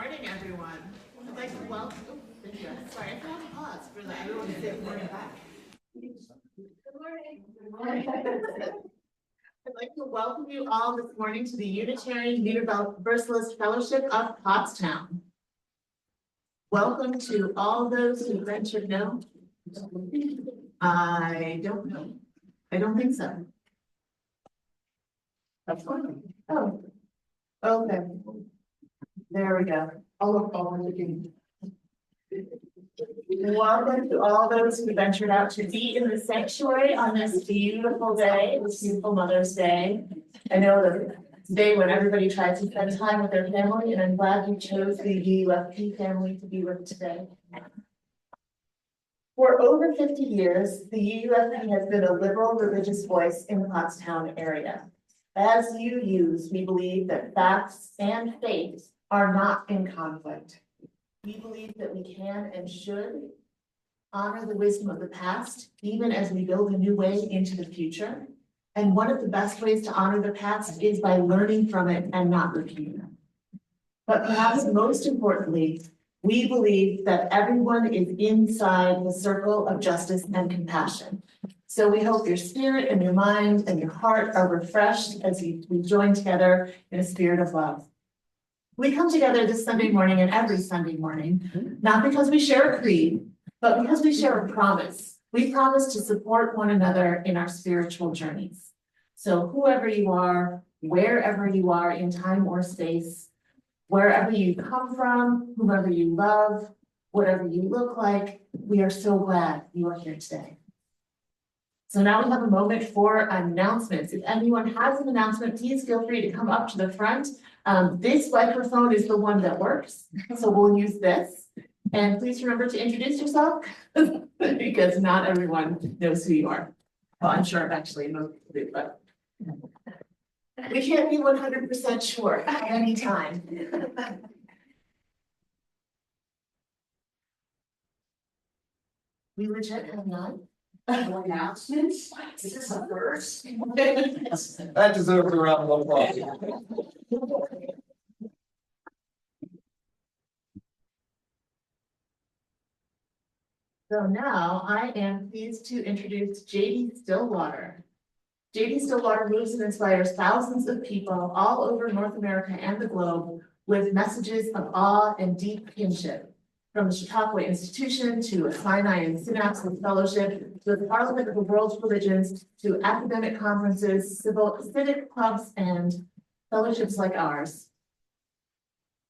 Morning, everyone. I'd like to welcome, thank you. Sorry, I forgot to pause for that. Everyone to say good morning back. Good morning. I'd like to welcome you all this morning to the Unitarian Universalist Fellowship of Pottstown. Welcome to all those who ventured no. I don't know. I don't think so. That's fine. Oh, okay. There we go. I'll look forward to you. Welcome to all those who ventured out to be in the sanctuary on this beautiful day, this beautiful Mother's Day. I know that today when everybody tries to spend time with their family, and I'm glad you chose the UFP family to be with today. For over 50 years, the UFP has been a liberal religious voice in the Pottstown area. As UUs, we believe that facts and faith are not in conflict. We believe that we can and should honor the wisdom of the past, even as we build a new way into the future. And one of the best ways to honor the past is by learning from it and not repeating it. But perhaps most importantly, we believe that everyone is inside the circle of justice and compassion. So we hope your spirit and your mind and your heart are refreshed as we join together in a spirit of love. We come together this Sunday morning and every Sunday morning, not because we share a creed, but because we share a promise. We promise to support one another in our spiritual journeys. So whoever you are, wherever you are in time or space, wherever you come from, whomever you love, whatever you look like, we are so glad you are here today. So now we have a moment for announcements. If anyone has an announcement, please feel free to come up to the front. This microphone is the one that works, so we'll use this. And please remember to introduce yourself because not everyone knows who you are. Well, I'm sure actually most people do, but we can't be 100% sure at any time. We legit have none. Announcements? Is this a first? That deserves a round of applause. So now I am pleased to introduce JD Stillwater. JD Stillwater moves and inspires thousands of people all over North America and the globe with messages of awe and deep kinship. From the Chautauqua Institution to Sinai and Synapse and Fellowship, to the Parliament of the World's Religions, to academic conferences, civic clubs, and fellowships like ours.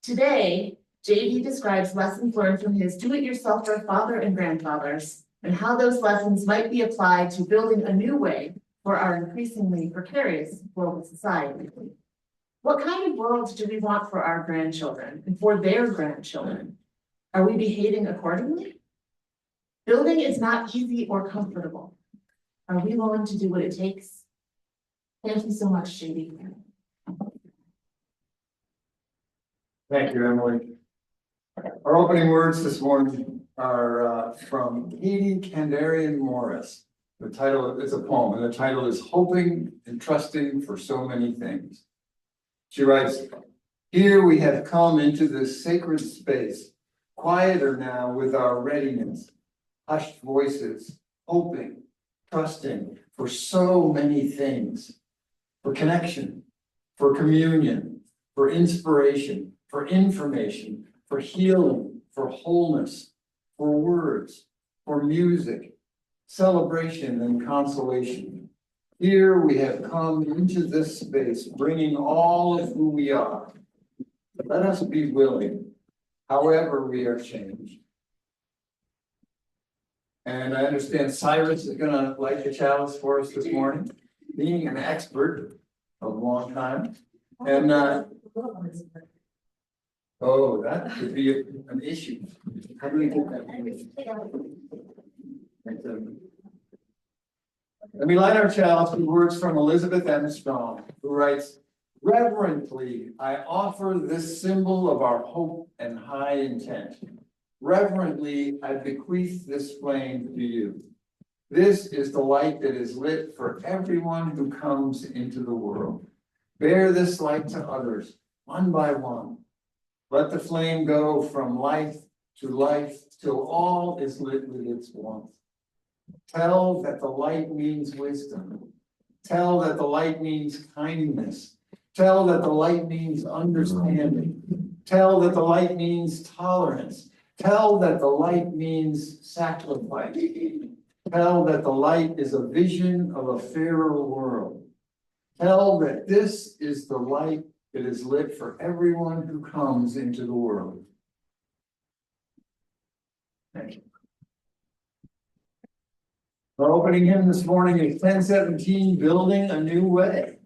Today, JD describes lessons learned from his do-it-yourselfer father and grandfathers, and how those lessons might be applied to building a new way for our increasingly precarious global society. What kind of world do we want for our grandchildren and for their grandchildren? Are we behaving accordingly? Building is not easy or comfortable. Are we willing to do what it takes? Thank you so much, JD. Thank you, Emily. Our opening words this morning are from Katie Kandarian Morris. The title is a poem, and the title is Hoping and Trusting for So Many Things. She writes, "Here we have come into this sacred space, quieter now with our readiness, hushed voices, hoping, trusting for so many things, for connection, for communion, for inspiration, for information, for healing, for wholeness, for words, for music, celebration and consolation. Here we have come into this space, bringing all of who we are. Let us be willing, however we are changed." And I understand Cyrus is going to light the chalice for us this morning, being an expert of a long time. And oh, that could be an issue. How do we get that? Let me light our chalice with words from Elizabeth M. Strong, who writes, "Reverently, I offer this symbol of our hope and high intent. Reverently, I bequeath this flame to you. This is the light that is lit for everyone who comes into the world. Bear this light to others, one by one. Let the flame go from life to life till all is lit with its warmth. Tell that the light means wisdom. Tell that the light means kindness. Tell that the light means understanding. Tell that the light means tolerance. Tell that the light means sacrifice. Tell that the light is a vision of a fairer world. Tell that this is the light that is lit for everyone who comes into the world. Thank you. Our opening hymn this morning is 1017, Building a New Way.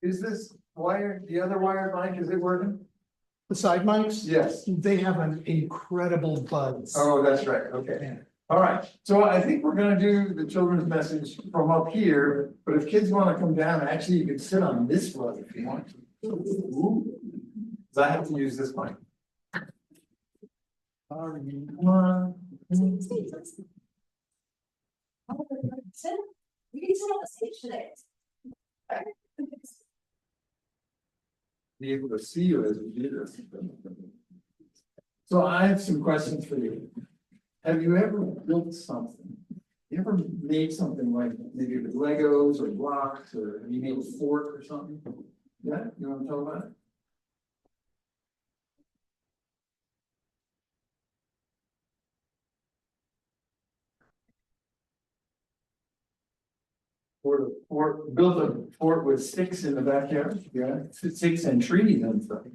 Is this wire, the other wired mic, is it working? The side mics? Yes. They have an incredible buzz. Oh, that's right, okay. All right, so I think we're gonna do the children's message from up here, but if kids wanna come down, actually you can sit on this rug if you want to. Ooh. 'Cause I have to use this mic. All right, come on. You can sit on the stage today. Be able to see you as we do this. So I have some questions for you. Have you ever built something? You ever made something like maybe with Legos or blocks, or have you made a fort or something? Yeah, you wanna tell about it? Build a fort with sticks in the backyard, yeah, sticks and trees and stuff.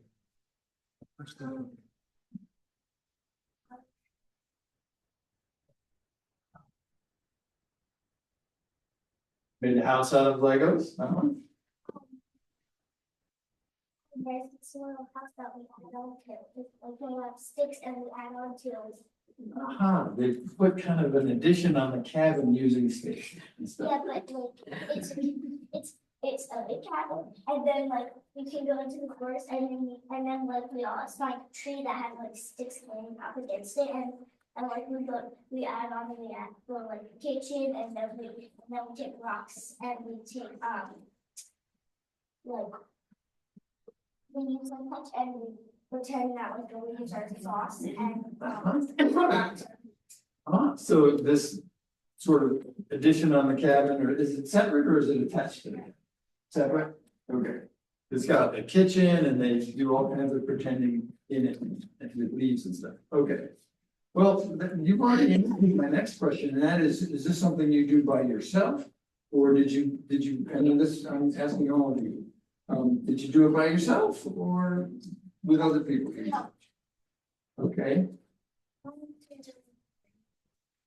Made a house out of Legos? There's this little house that we add on to, it's like we have sticks and we add on to it. They put kind of an addition on the cabin using sticks and stuff. Yeah, but like, it's a big cabin, and then like, we can go into the forest, and then like, we always find a tree that has like sticks laying up against it, and like, we add on, and we add for like the kitchen, and then we take rocks, and we take, like, we use some touch and we pretend that like we use our sauce and So this sort of addition on the cabin, or is it separate or is it attached to it? Separate? Okay. It's got a kitchen and they do all kinds of pretending in it and with leaves and stuff. Okay. Well, you've already answered my next question, and that is this something you do by yourself? Or did you, and this, I'm asking all of you, did you do it by yourself or with other people? Okay,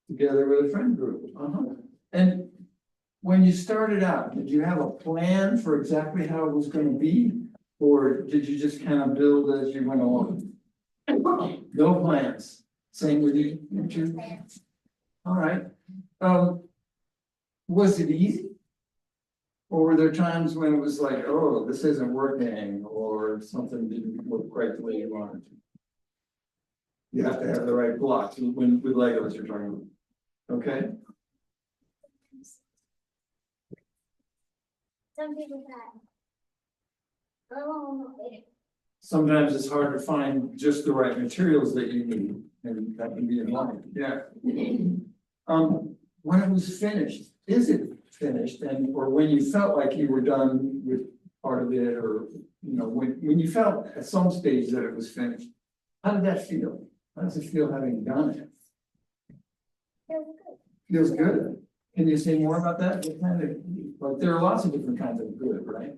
together with a friend group, And when you started out, did you have a plan for exactly how it was gonna be? Or did you just kind of build as you went along? No plans, same with you, Richard? All right, was it easy? Or were there times when it was like, oh, this isn't working, or something didn't work quite the way you wanted to? You have to have the right blocks when with Legos you're talking about. Okay, some people that. Oh, sometimes it's hard to find just the right materials that you need, and that can be in line, yeah. When it was finished, is it finished, and or when you felt like you were done with part of it, or when you felt at some stage that it was finished, how did that feel? How does it feel having done it? Feels good. Can you say more about that? What kind of, like, there are lots of different kinds of good, right?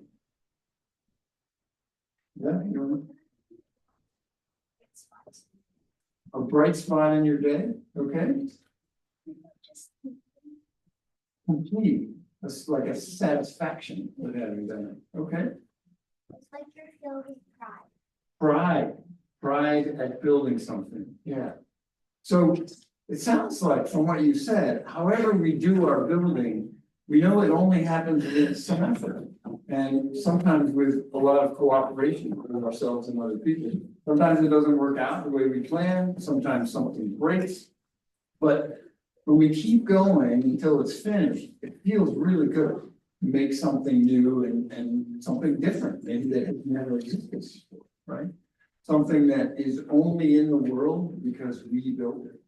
Yeah, a bright spot in your day, okay? Complete, that's like a satisfaction with having done it, okay? It's like you're filled with pride. Pride at building something, yeah. So it sounds like from what you said, however we do our building, we know it only happens with some effort. And sometimes with a lot of cooperation with ourselves and other people. Sometimes it doesn't work out the way we plan, sometimes something breaks. But when we keep going until it's finished, it feels really good. Make something new and something different, maybe that has never existed before, right? Something that is only in the world because we built it.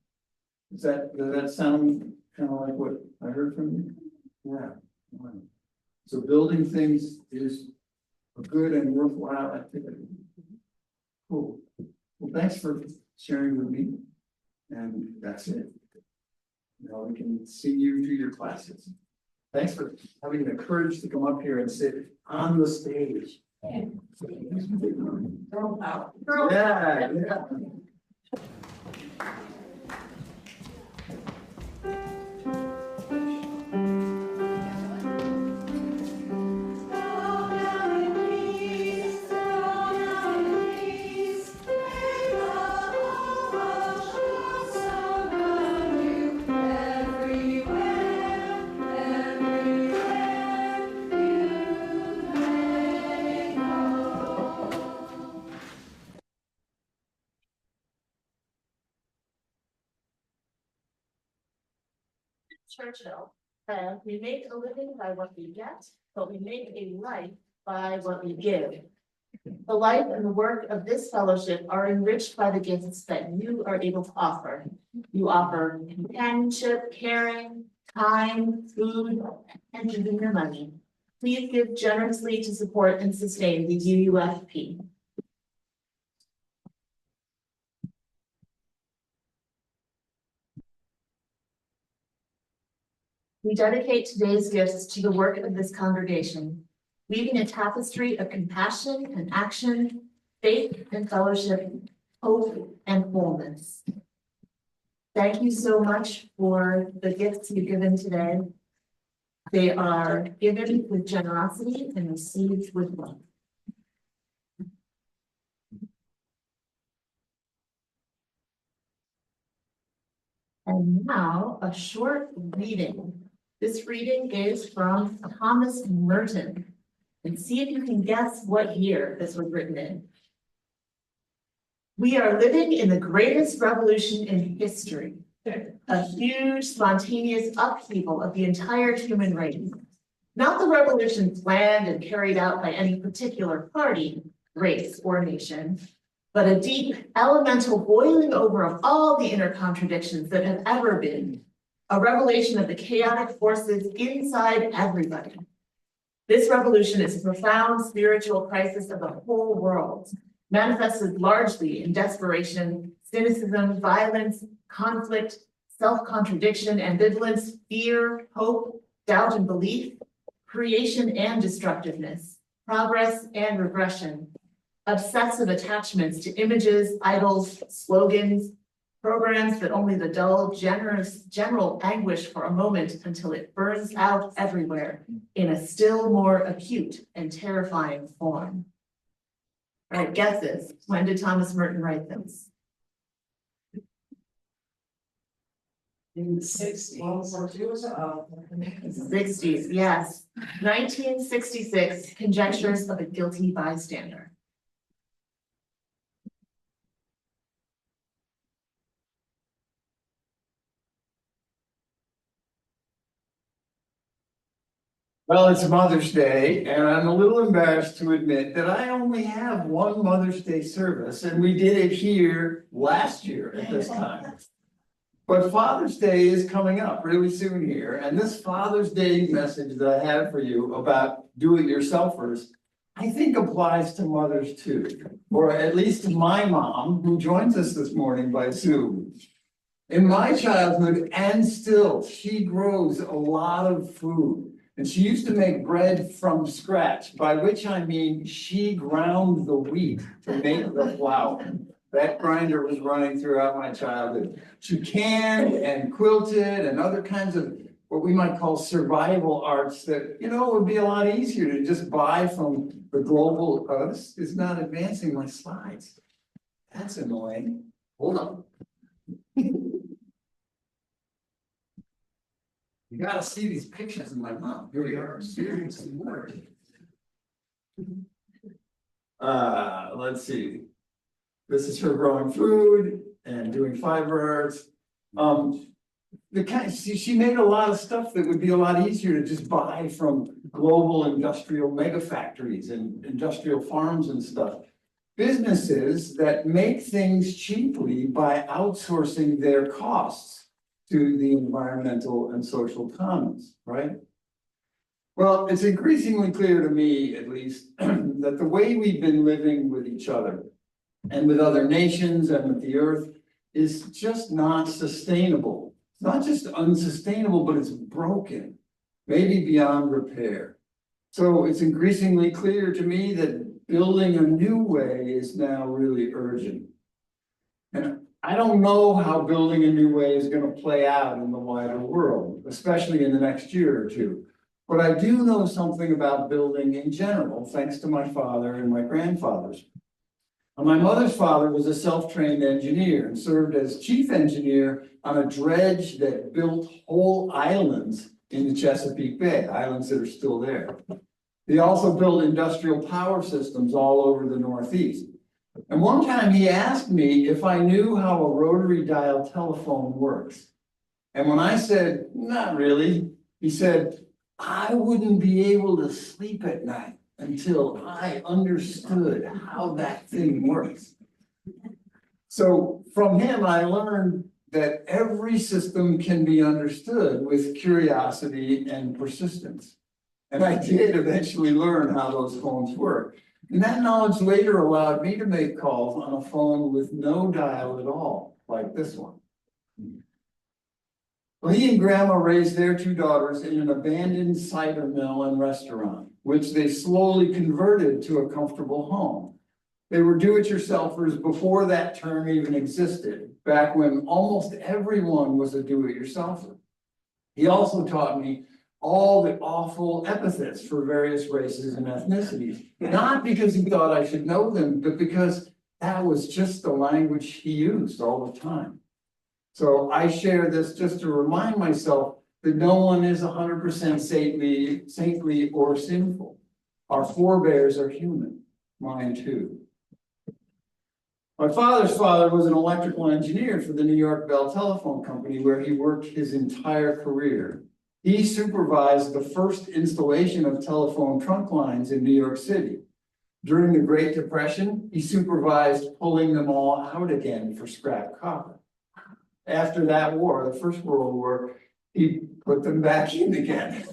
Does that sound kind of like what I heard from you? Yeah. Wow. So building things is a good and worthwhile activity. Cool. Well, thanks for sharing with me. And that's it. Now we can see you do your classes. Thanks for having the courage to come up here and sit on the stage. Girl power. Yeah, yeah. Churchill, we make a living by what we get, but we make a life by what we give. The life and the work of this fellowship are enriched by the gifts that you are able to offer. You offer companionship, caring, time, food, and even your money. Please give generously to support and sustain the UUFP. We dedicate today's gifts to the work of this congregation, weaving a tapestry of compassion and action, faith and fellowship, hope and wholeness. Thank you so much for the gifts you've given today. They are given with generosity and received with love. And now a short reading. This reading is from Thomas Merton. And see if you can guess what year this was written in. We are living in the greatest revolution in history. A huge, spontaneous upheaval of the entire human race. Not the revolution planned and carried out by any particular party, race, or nation, but a deep elemental boiling over of all the inner contradictions that have ever been, a revelation of the chaotic forces inside everybody. This revolution is a profound spiritual crisis of the whole world, manifested largely in desperation, cynicism, violence, conflict, self-contradiction, ambivalence, fear, hope, doubt and belief, creation and destructiveness, progress and regression, obsessive attachments to images, idols, slogans, programs that only the dull, general anguish for a moment until it burns out everywhere in a still more acute and terrifying form. All right, guesses. When did Thomas Merton write this? In the 60s. '60s, yes. 1966, Conjectures of a Guilty Bystander. Well, it's Mother's Day, and I'm a little embarrassed to admit that I only have one Mother's Day service, and we did it here last year at this time. But Father's Day is coming up really soon here, and this Father's Day message that I have for you about do-it-yourselfers, I think applies to mothers too, or at least to my mom, who joins us this morning by Zoom. In my childhood, and still, she grows a lot of food. And she used to make bread from scratch, by which I mean she ground the wheat to make the flour. That grinder was running throughout my childhood. She canned and quilted and other kinds of what we might call survival arts that, would be a lot easier to just buy from the global, this is not advancing my slides. That's annoying. Hold on. You gotta see these pictures of my mom. Here we are, seriously working. Let's see. This is her growing food and doing fiber arts. She made a lot of stuff that would be a lot easier to just buy from global industrial mega factories and industrial farms and stuff. Businesses that make things cheaply by outsourcing their costs to the environmental and social commons, right? Well, it's increasingly clear to me, at least, that the way we've been living with each other and with other nations and with the earth is just not sustainable. It's not just unsustainable, but it's broken, maybe beyond repair. So it's increasingly clear to me that building a new way is now really urgent. And I don't know how building a new way is going to play out in the wider world, especially in the next year or two. But I do know something about building in general, thanks to my father and my grandfathers. And my mother's father was a self-trained engineer and served as chief engineer on a dredge that built whole islands in the Chesapeake Bay, islands that are still there. He also built industrial power systems all over the Northeast. And one time he asked me if I knew how a rotary dial telephone works. And when I said, not really, he said, I wouldn't be able to sleep at night until I understood how that thing works. So from him, I learned that every system can be understood with curiosity and persistence. And I did eventually learn how those phones work. And that knowledge later allowed me to make calls on a phone with no dial at all, like this one. Well, he and Grandma raised their two daughters in an abandoned cider mill and restaurant, which they slowly converted to a comfortable home. They were do-it-yourselfers before that term even existed, back when almost everyone was a do-it-yourselfer. He also taught me all the awful epithets for various races and ethnicities, not because he thought I should know them, but because that was just the language he used all the time. So I share this just to remind myself that no one is 100% saintly or sinful. Our forebears are human, mine too. My father's father was an electrical engineer for the New York Bell Telephone Company, where he worked his entire career. He supervised the first installation of telephone trunk lines in New York City. During the Great Depression, he supervised pulling them all out again for scrap copper. After that war, the First World War, he put them back in again.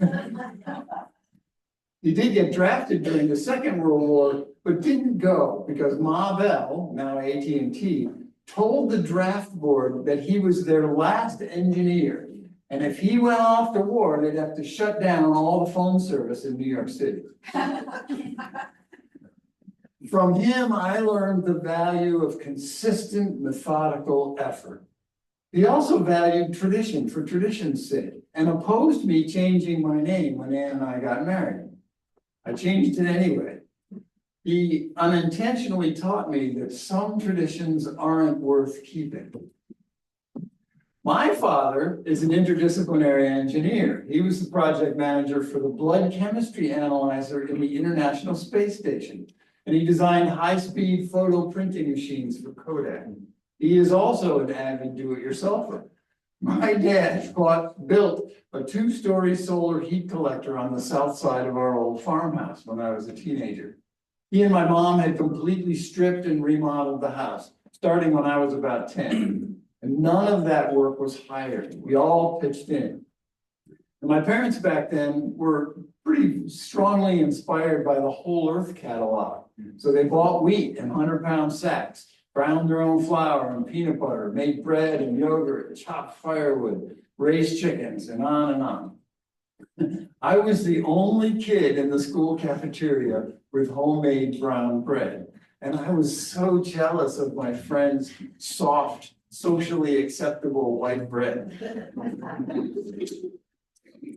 He did get drafted during the Second World War, but didn't go because Ma Bell, now AT&T, told the draft board that he was their last engineer. And if he went off to war, they'd have to shut down all the phone service in New York City. From him, I learned the value of consistent, methodical effort. He also valued tradition for tradition's sake and opposed me changing my name when Ann and I got married. I changed it anyway. He unintentionally taught me that some traditions aren't worth keeping. My father is an interdisciplinary engineer. He was the project manager for the blood chemistry analyzer in the International Space Station, and he designed high-speed photo printing machines for Kodak. He is also an avid do-it-yourselfer. My dad built a 2-story solar heat collector on the south side of our old farmhouse when I was a teenager. He and my mom had completely stripped and remodeled the house, starting when I was about 10. And none of that work was hired. We all pitched in. And my parents back then were pretty strongly inspired by the Whole Earth catalog. So they bought wheat in 100-pound sacks, ground their own flour and peanut butter, made bread and yogurt, chopped firewood, raised chickens, and on and on. I was the only kid in the school cafeteria with homemade brown bread. And I was so jealous of my friends' soft, socially acceptable white bread.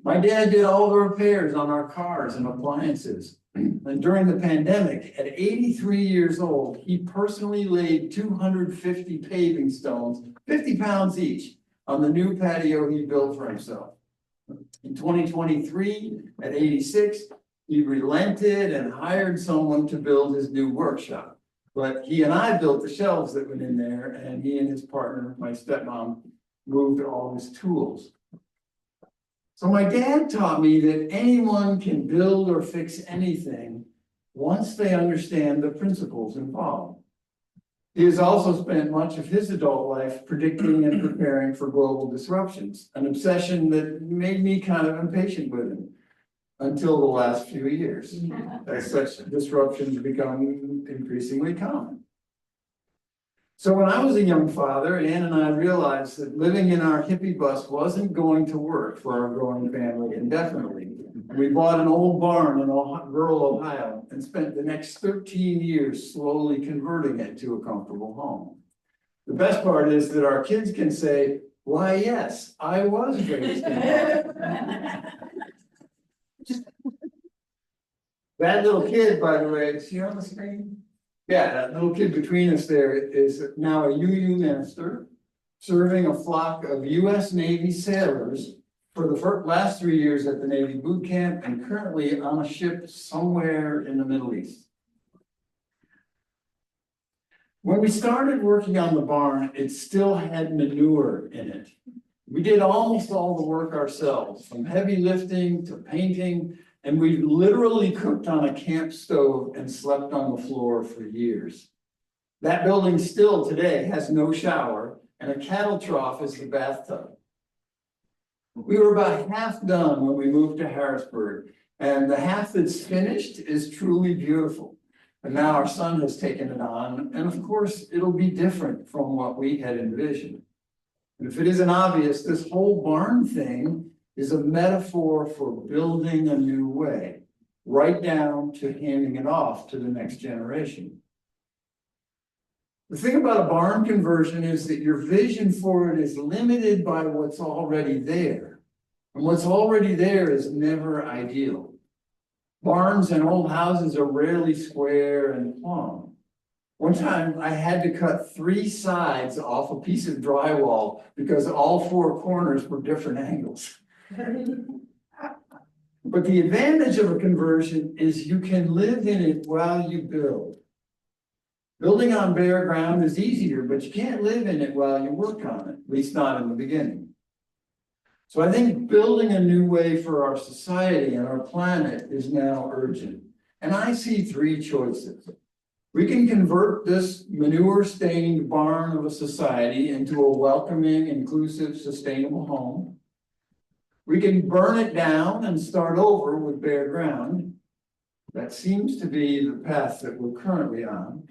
My dad did all the repairs on our cars and appliances. And during the pandemic, at 83 years old, he personally laid 250 paving stones, 50 pounds each, on the new patio he built for himself. In 2023, at 86, he relented and hired someone to build his new workshop. But he and I built the shelves that went in there, and he and his partner, my stepmom, moved all his tools. So my dad taught me that anyone can build or fix anything once they understand the principles involved. He has also spent much of his adult life predicting and preparing for global disruptions, an obsession that made me kind of impatient with him until the last few years, as such disruptions become increasingly common. So when I was a young father, Ann and I realized that living in our hippie bus wasn't going to work for our growing family indefinitely. We bought an old barn in rural Ohio and spent the next 13 years slowly converting it to a comfortable home. The best part is that our kids can say, "Why, yes, I was raised in a That little kid, by the way, is he on the screen? Yeah, that little kid between us there is now a UU minister, serving a flock of US Navy sailors for the last 3 years at the Navy boot camp and currently on a ship somewhere in the Middle East. When we started working on the barn, it still had manure in it. We did almost all the work ourselves, from heavy lifting to painting, and we literally cooked on a camp stove and slept on the floor for years. That building still today has no shower, and a cattle trough is the bathtub. We were about half done when we moved to Harrisburg, and the half that's finished is truly beautiful. And now our son has taken it on, and of course, it'll be different from what we had envisioned. And if it isn't obvious, this whole barn thing is a metaphor for building a new way, right down to handing it off to the next generation. The thing about a barn conversion is that your vision for it is limited by what's already there. And what's already there is never ideal. Barns and old houses are rarely square and plumb. One time I had to cut 3 sides off a piece of drywall because all 4 corners were different angles. But the advantage of a conversion is you can live in it while you build. Building on bare ground is easier, but you can't live in it while you work on it, at least not in the beginning. So I think building a new way for our society and our planet is now urgent. And I see three choices. We can convert this manure-stained barn of a society into a welcoming, inclusive, sustainable home. We can burn it down and start over with bare ground. That seems to be the path that we're currently on.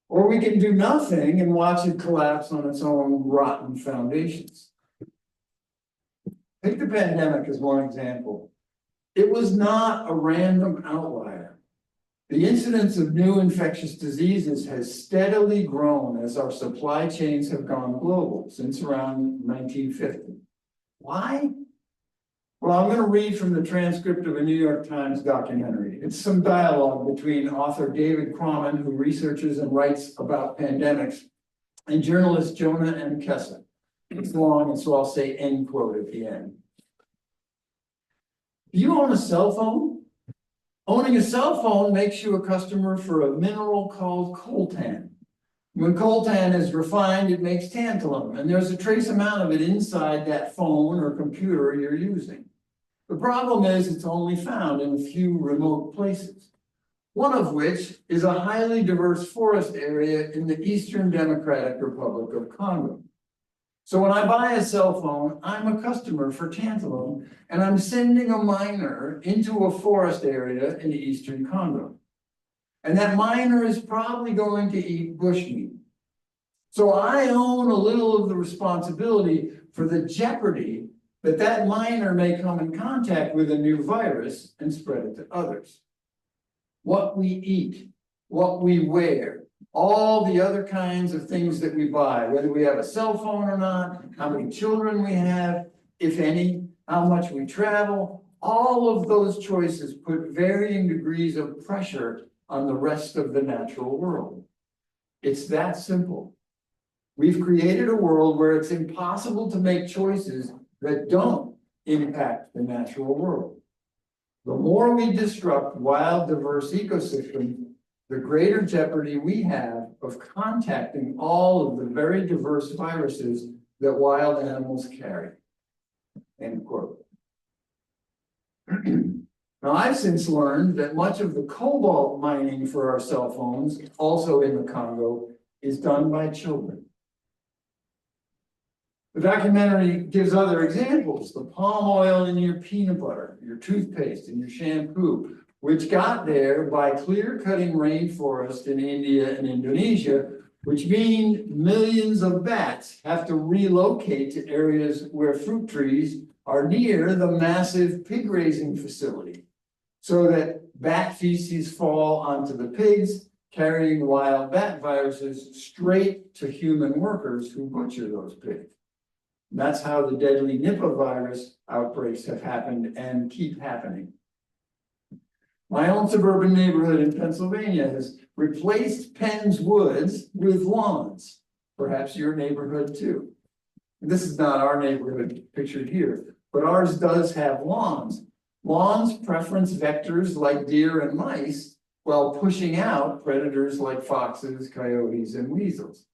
Or we can do nothing and watch it collapse on its own rotten foundations. Take the pandemic as one example. It was not a random outlier. The incidence of new infectious diseases has steadily grown as our supply chains have gone global since around 1950. Why? Well, I'm going to read from the transcript of a New York Times documentary. It's some dialogue between author David Quammen, who researches and writes about pandemics, and journalist Jonah M. Kessler. It's long, and so I'll say end quote at the end. Do you own a cell phone? Owning a cell phone makes you a customer for a mineral called coltan. When coltan is refined, it makes tantalum, and there's a trace amount of it inside that phone or computer you're using. The problem is it's only found in a few remote places, one of which is a highly diverse forest area in the Eastern Democratic Republic of Congo. So when I buy a cell phone, I'm a customer for tantalum, and I'm sending a miner into a forest area in the Eastern Congo. And that miner is probably going to eat bushmeat. So I own a little of the responsibility for the jeopardy that that miner may come in contact with a new virus and spread it to others. What we eat, what we wear, all the other kinds of things that we buy, whether we have a cell phone or not, how many children we have, if any, how much we travel, all of those choices put varying degrees of pressure on the rest of the natural world. It's that simple. We've created a world where it's impossible to make choices that don't impact the natural world. The more we disrupt wild, diverse ecosystems, the greater jeopardy we have of contacting all of the very diverse viruses that wild animals carry. End quote. Now, I've since learned that much of the cobalt mining for our cell phones, also in the Congo, is done by children. The documentary gives other examples, the palm oil in your peanut butter, your toothpaste, and your shampoo, which got there by clear-cutting rainforest in India and Indonesia, which means millions of bats have to relocate to areas where fruit trees are near the massive pig raising facility, so that bat feces fall onto the pigs, carrying wild bat viruses straight to human workers who butcher those pigs. That's how the deadly Nipah virus outbreaks have happened and keep happening. My own suburban neighborhood in Pennsylvania has replaced Penn's Woods with lawns. Perhaps your neighborhood too. This is not our neighborhood pictured here, but ours does have lawns. Lawns preference vectors like deer and mice while pushing out predators like foxes, coyotes, and weasels.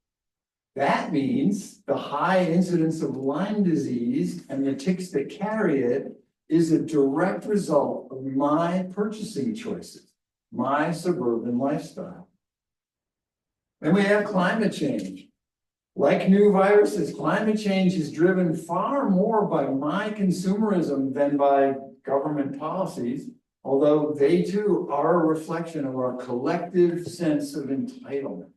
That means the high incidence of Lyme disease and the ticks that carry it is a direct result of my purchasing choices, my suburban lifestyle. Then we have climate change. Like new viruses, climate change is driven far more by my consumerism than by government policies, although they too are a reflection of our collective sense of entitlement.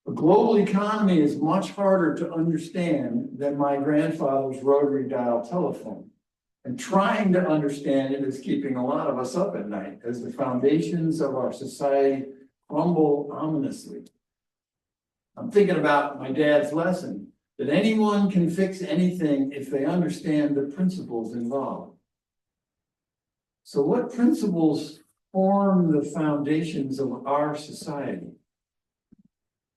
The global economy is much harder to understand than my grandfather's rotary dial telephone. And trying to understand it is keeping a lot of us up at night as the foundations of our society crumble ominously. I'm thinking about my dad's lesson that anyone can fix anything if they understand the principles involved. So what principles form the foundations of our society?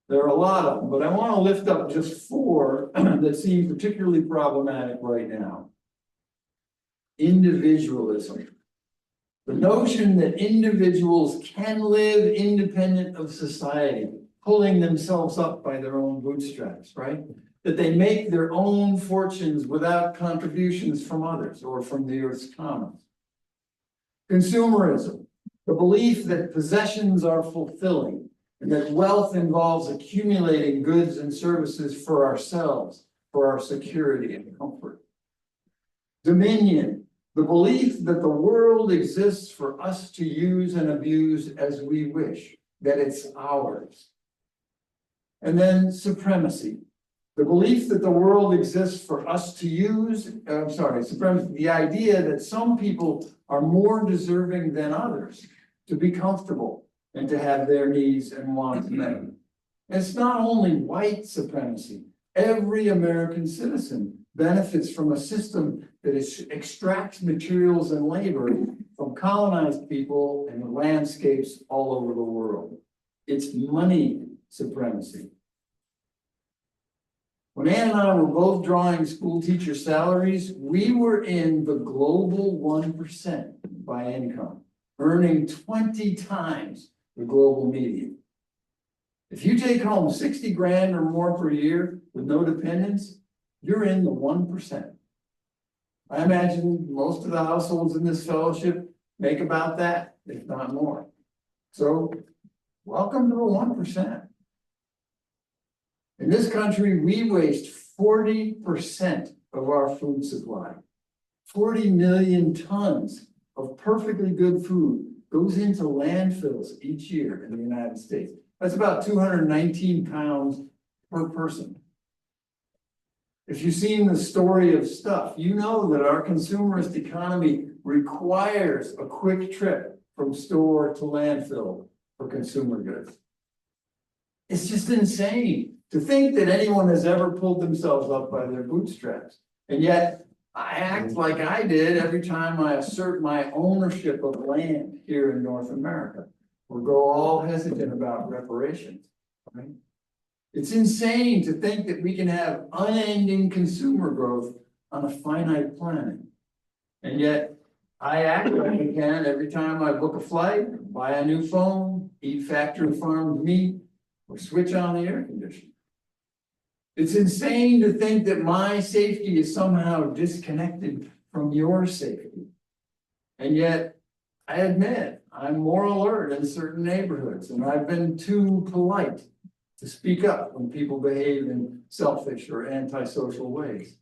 There are a lot of them, but I want to lift up just four that seem particularly problematic right now. Individualism. The notion that individuals can live independent of society, pulling themselves up by their own bootstraps, right? That they make their own fortunes without contributions from others or from the earth's commons. Consumerism, the belief that possessions are fulfilling and that wealth involves accumulating goods and services for ourselves, for our security and comfort. Dominion, the belief that the world exists for us to use and abuse as we wish, that it's ours. And then supremacy, the belief that the world exists for us to use, supremacy, the idea that some people are more deserving than others to be comfortable and to have their needs and wants met. And it's not only white supremacy. Every American citizen benefits from a system that extracts materials and labor from colonized people and landscapes all over the world. It's money supremacy. When Ann and I were both drawing school teacher salaries, we were in the global 1% by income, earning 20 times the global median. If you take home 60 grand or more per year with no dependents, you're in the 1%. I imagine most of the households in this fellowship make about that, if not more. So welcome to the 1%. In this country, we waste 40% of our food supply. 40 million tons of perfectly good food goes into landfills each year in the United States. That's about 219 pounds per person. If you've seen the story of stuff, you know that our consumerist economy requires a quick trip from store to landfill for consumer goods. It's just insane to think that anyone has ever pulled themselves up by their bootstraps. And yet I act like I did every time I assert my ownership of land here in North America, or go all hesitant about reparations, right? It's insane to think that we can have unending consumer growth on a finite planet. And yet I act like I can every time I book a flight, buy a new phone, eat factory farmed meat, or switch on the air conditioner. It's insane to think that my safety is somehow disconnected from your safety. And yet, I admit, I'm more alert in certain neighborhoods, and I've been too polite to speak up when people behave in selfish or antisocial ways.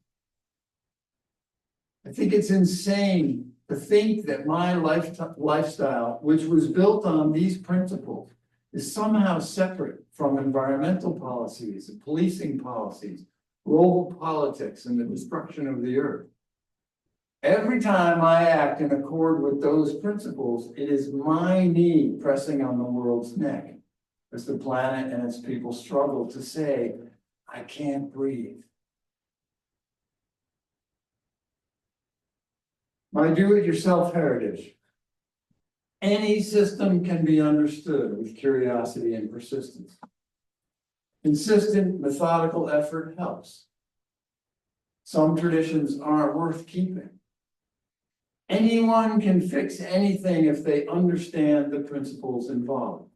I think it's insane to think that my lifestyle, which was built on these principles, is somehow separate from environmental policies, and policing policies, global politics, and the destruction of the earth. Every time I act in accord with those principles, it is my knee pressing on the world's neck as the planet and its people struggle to say, I can't breathe. My do-it-yourself heritage. Any system can be understood with curiosity and persistence. Consistent, methodical effort helps. Some traditions aren't worth keeping. Anyone can fix anything if they understand the principles involved.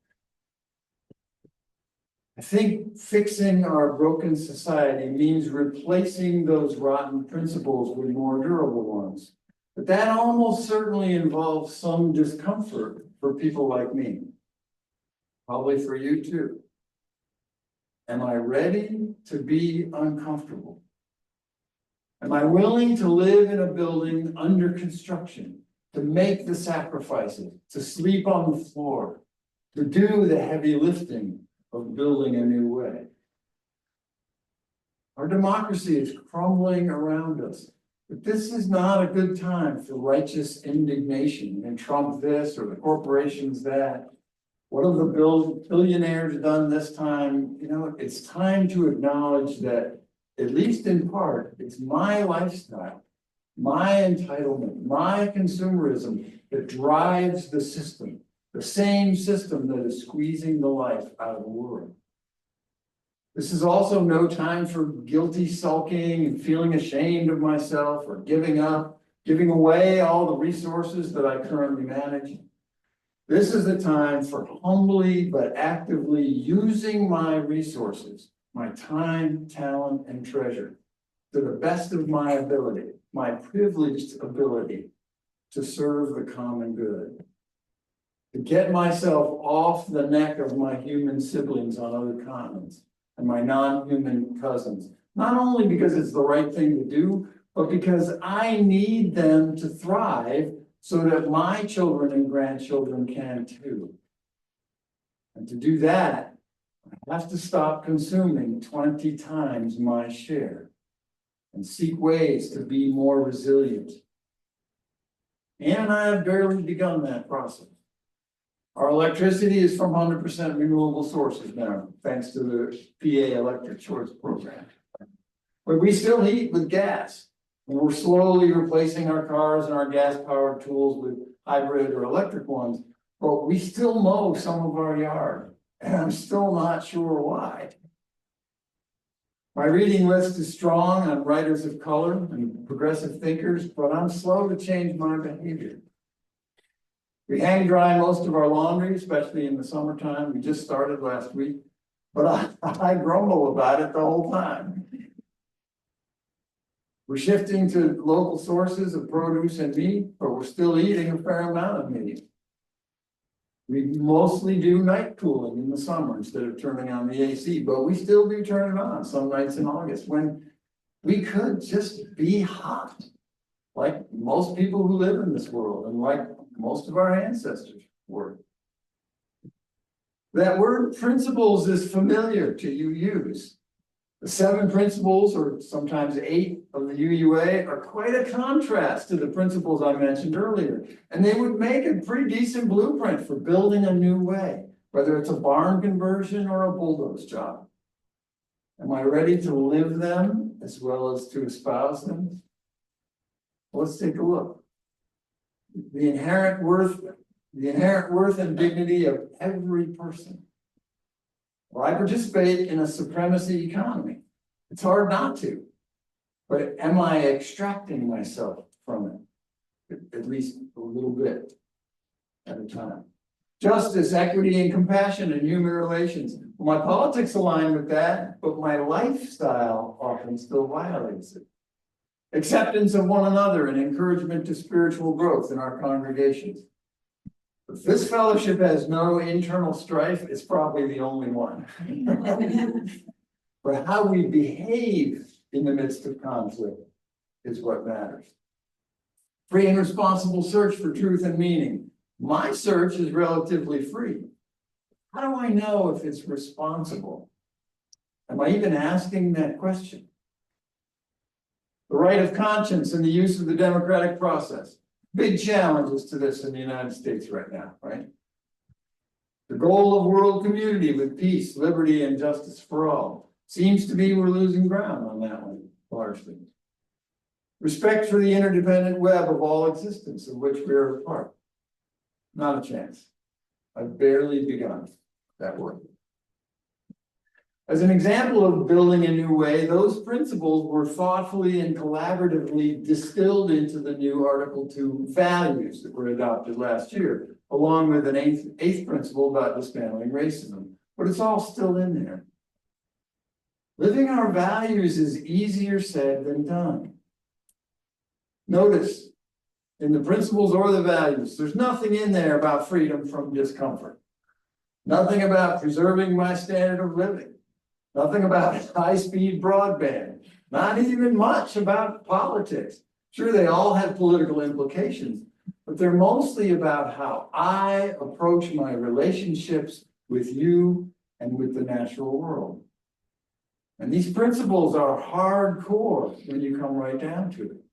I think fixing our broken society means replacing those rotten principles with more durable ones. But that almost certainly involves some discomfort for people like me. Probably for you too. Am I ready to be uncomfortable? Am I willing to live in a building under construction, to make the sacrifices, to sleep on the floor, to do the heavy lifting of building a new way? Our democracy is crumbling around us. But this is not a good time for righteous indignation and Trump this or the corporations that. What have the billionaires done this time? You know, it's time to acknowledge that, at least in part, it's my lifestyle, my entitlement, my consumerism that drives the system, the same system that is squeezing the life out of the world. This is also no time for guilty sulking and feeling ashamed of myself or giving up, giving away all the resources that I currently manage. This is a time for humbly but actively using my resources, my time, talent, and treasure to the best of my ability, my privileged ability to serve the common good. To get myself off the neck of my human siblings on other continents and my non-human cousins. Not only because it's the right thing to do, but because I need them to thrive so that my children and grandchildren can too. And to do that, I have to stop consuming 20 times my share and seek ways to be more resilient. Ann and I have barely begun that process. Our electricity is from 100% renewable sources now, thanks to the PA Electric Choice Program. But we still heat with gas, and we're slowly replacing our cars and our gas-powered tools with hybrid or electric ones, but we still mow some of our yard, and I'm still not sure why. My reading list is strong on writers of color and progressive thinkers, but I'm slow to change my behavior. We hang dry most of our laundry, especially in the summertime. We just started last week, but I grumble about it the whole time. We're shifting to local sources of produce and meat, but we're still eating a fair amount of meat. We mostly do night cooling in the summer instead of turning on the AC, but we still do turn it on some nights in August when we could just be hot, like most people who live in this world and like most of our ancestors were. That word principles is familiar to use. The 7 principles, or sometimes 8 of the UUA, are quite a contrast to the principles I mentioned earlier. And they would make a pretty decent blueprint for building a new way, whether it's a barn conversion or a bulldoze job. Am I ready to live them as well as to espouse them? Let's take a look. The inherent worth and dignity of every person. Well, I participate in a supremacy economy. It's hard not to, but am I extracting myself from it? At least a little bit at a time. Justice, equity, and compassion in human relations. Well, my politics align with that, but my lifestyle often still violates it. Acceptance of one another and encouragement to spiritual growth in our congregations. If this fellowship has no internal strife, it's probably the only one. But how we behave in the midst of conflict is what matters. Free and responsible search for truth and meaning. My search is relatively free. How do I know if it's responsible? Am I even asking that question? The right of conscience and the use of the democratic process. Big challenges to this in the United States right now, right? The goal of world community with peace, liberty, and justice for all. Seems to be we're losing ground on that one, largely. Respect for the interdependent web of all existence of which we are a part. Not a chance. I've barely begun that work. As an example of building a new way, those principles were thoughtfully and collaboratively distilled into the new Article 2 values that were adopted last year, along with an eighth principle about dismantling racism. But it's all still in there. Living our values is easier said than done. Notice, in the principles or the values, there's nothing in there about freedom from discomfort. Nothing about preserving my standard of living. Nothing about high-speed broadband, not even much about politics. Sure, they all have political implications, but they're mostly about how I approach my relationships with you and with the natural world. And these principles are hardcore when you come right down to it.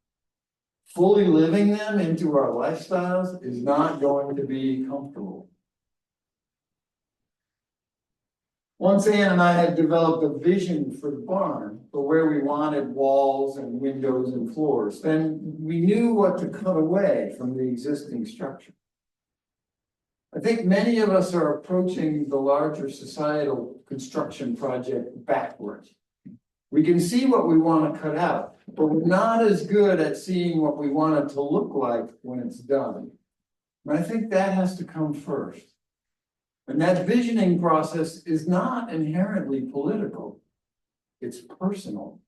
Fully living them into our lifestyles is not going to be comfortable. Once Ann and I had developed a vision for the barn, for where we wanted walls and windows and floors, then we knew what to cut away from the existing structure. I think many of us are approaching the larger societal construction project backwards. We can see what we want to cut out, but we're not as good at seeing what we want it to look like when it's done. And I think that has to come first. And that visioning process is not inherently political. It's personal.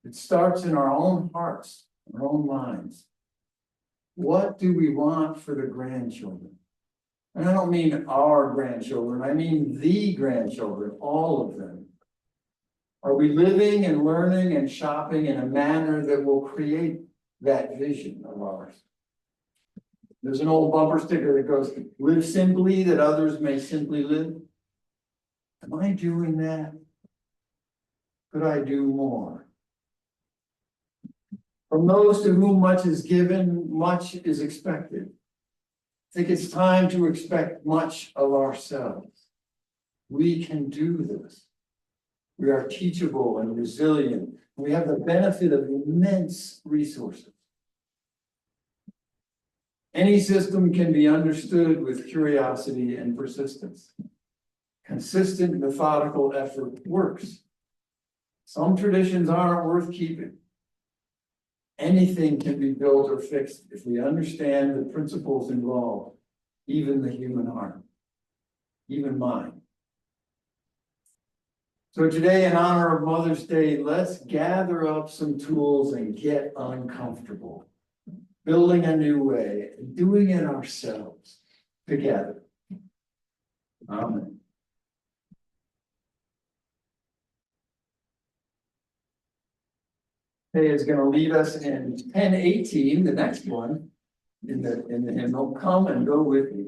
It starts in our own hearts, our own minds. What do we want for the grandchildren? And I don't mean our grandchildren, I mean the grandchildren, all of them. Are we living and learning and shopping in a manner that will create that vision of ours? There's an old bumper sticker that goes, live simply that others may simply live. Am I doing that? Could I do more? From those to whom much is given, much is expected. I think it's time to expect much of ourselves. We can do this. We are teachable and resilient. We have the benefit of immense resources. Any system can be understood with curiosity and persistence. Consistent, methodical effort works. Some traditions aren't worth keeping. Anything can be built or fixed if we understand the principles involved, even the human heart, even mine. So today, in honor of Mother's Day, let's gather up some tools and get uncomfortable. Building a new way, and doing it ourselves together. Amen. Today is going to lead us in 10:18, the next one, in the hymnal, Come and Go With Me.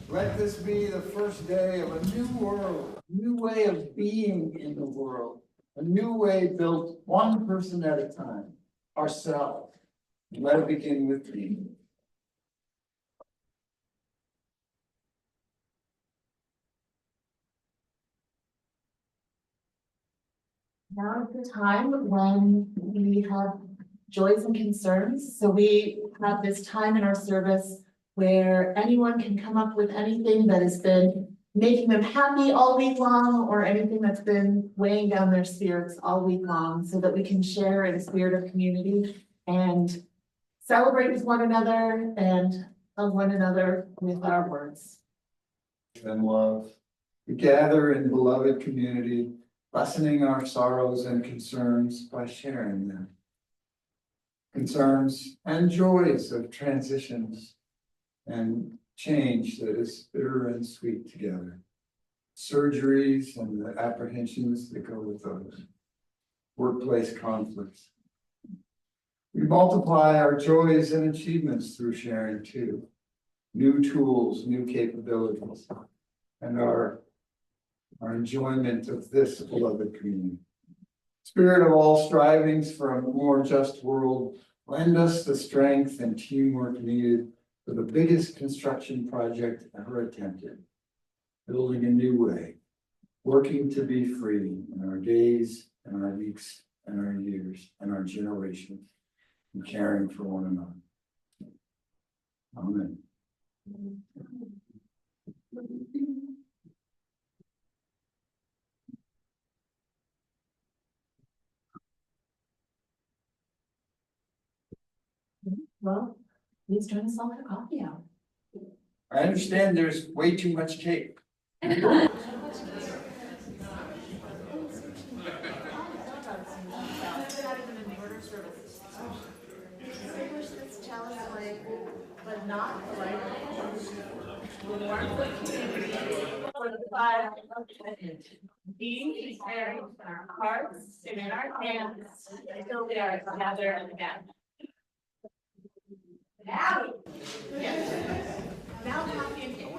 Let this be the first day of a new world, a new way of being in the world, a new way built one person at a time, ourselves. Let it begin with me. Now is the time when we have joys and concerns. So we have this time in our service where anyone can come up with anything that has been making them happy all week long, or anything that's been weighing down their spirits all week long, so that we can share in a spirit of community and celebrate with one another and of one another with our words. And love. We gather in beloved community, lessening our sorrows and concerns by sharing them. Concerns and joys of transitions and change that is bitter and sweet together. Surgeries and the apprehensions that go with those. Workplace conflicts. We multiply our joys and achievements through sharing too. New tools, new capabilities, and our enjoyment of this beloved community. Spirit of all strivings for a more just world, lend us the strength and teamwork needed for the biggest construction project ever attempted. Building a new way, working to be free in our days and our weeks and our years and our generations, and caring for one another. Amen. Well, please join us all for coffee hour. I understand there's way too much cake. But not like. For the five being prepared in our hearts and in our hands until we are together again. Now. Now coffee and cake.